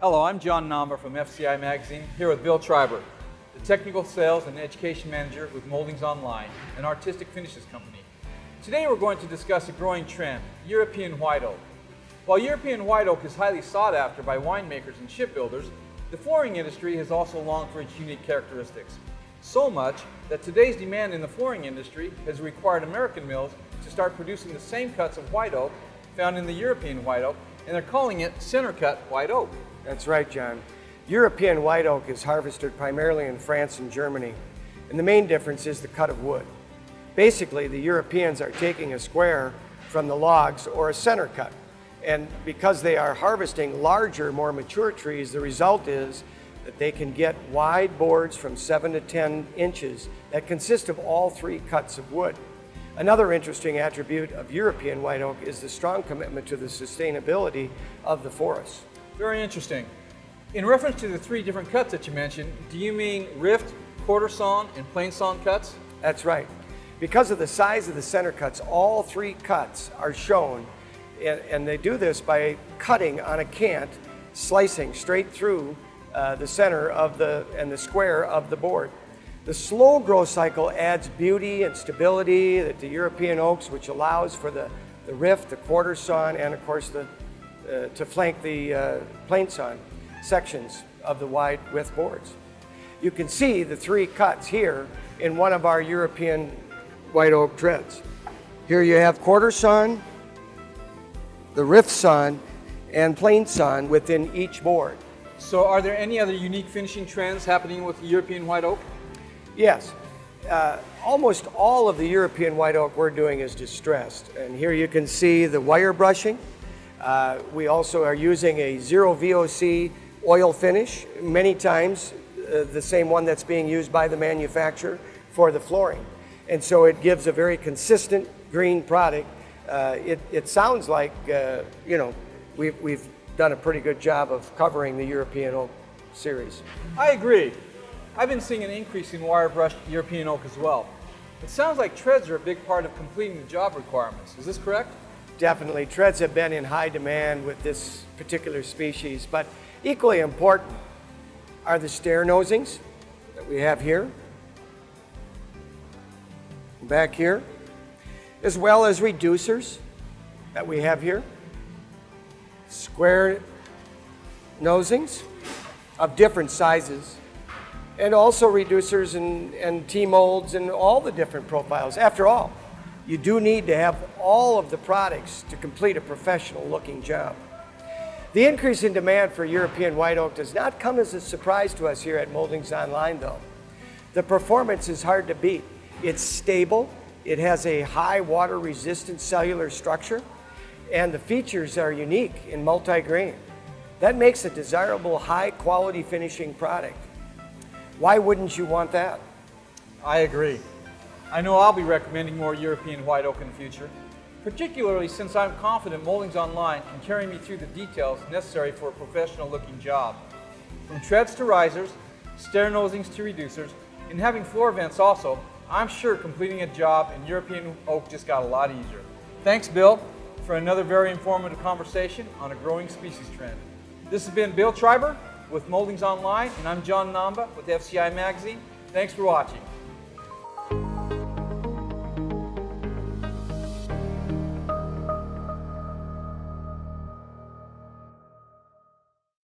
Hello, I'm John Namba from FCI Magazine, here with Bill Treiber, the Technical Sales and Education Manager with Moldings Online, an artistic finishes company. Today we're going to discuss a growing trend, European white oak. While European white oak is highly sought after by winemakers and shipbuilders, the flooring industry has also longed for its unique characteristics. So much that today's demand in the flooring industry has required American mills to start producing the same cuts of white oak found in the European white oak, and they're calling it center cut white oak. That's right, John. European white oak is harvested primarily in France and Germany, and the main difference is the cut of wood. Basically, the Europeans are taking a square from the logs or a center cut, and because they are harvesting larger, more mature trees, the result is that they can get wide boards from 7 to 10 inches that consist of all three cuts of wood. Another interesting attribute of European white oak is the strong commitment to the sustainability of the forests. Very interesting. In reference to the three different cuts that you mentioned, do you mean rift, quarter sawn, and plain sawn cuts? That's right. Because of the size of the center cuts, all three cuts are shown, and they do this by cutting on a cant, slicing straight through the center of the square of the board. The slow growth cycle adds beauty and stability to European oaks, which allows for the rift, the quarter sawn, and of course to flank the plain sawn sections of the wide width boards. You can see the three cuts here in one of our European white oak treads. Here you have quarter sawn, the rift sawn, and plain sawn within each board. So are there any other unique finishing trends happening with European white oak? Yes. Almost all of the European white oak we're doing is distressed. And here you can see the wire brushing. We also are using a zero VOC oil finish, many times the same one that's being used by the manufacturer for the flooring. And so it gives a very consistent green product. It sounds like, we've done a pretty good job of covering the European oak series. I agree. I've been seeing an increase in wire brushed European oak as well. It sounds like treads are a big part of completing the job requirements. Is this correct? Definitely. Treads have been in high demand with this particular species, but equally important are the stair nosings that we have here, back here, as well as reducers that we have here, square nosings of different sizes, and also reducers and T-molds and all the different profiles. After all, you do need to have all of the products to complete a professional looking job. The increase in demand for European white oak does not come as a surprise to us here at Moldings Online though. The performance is hard to beat. It's stable, it has a high water resistant cellular structure, and the features are unique in multi-grain. That makes a desirable high quality finishing product. Why wouldn't you want that? I agree. I know I'll be recommending more European white oak in the future, particularly since I'm confident Moldings Online can carry me through the details necessary for a professional looking job. From treads to risers, stair nosings to reducers, and having floor vents also, I'm sure completing a job in European oak just got a lot easier. Thanks, Bill, for another very informative conversation on a growing species trend. This has been Bill Treiber with Moldings Online, and I'm John Namba with FCI Magazine. Thanks for watching.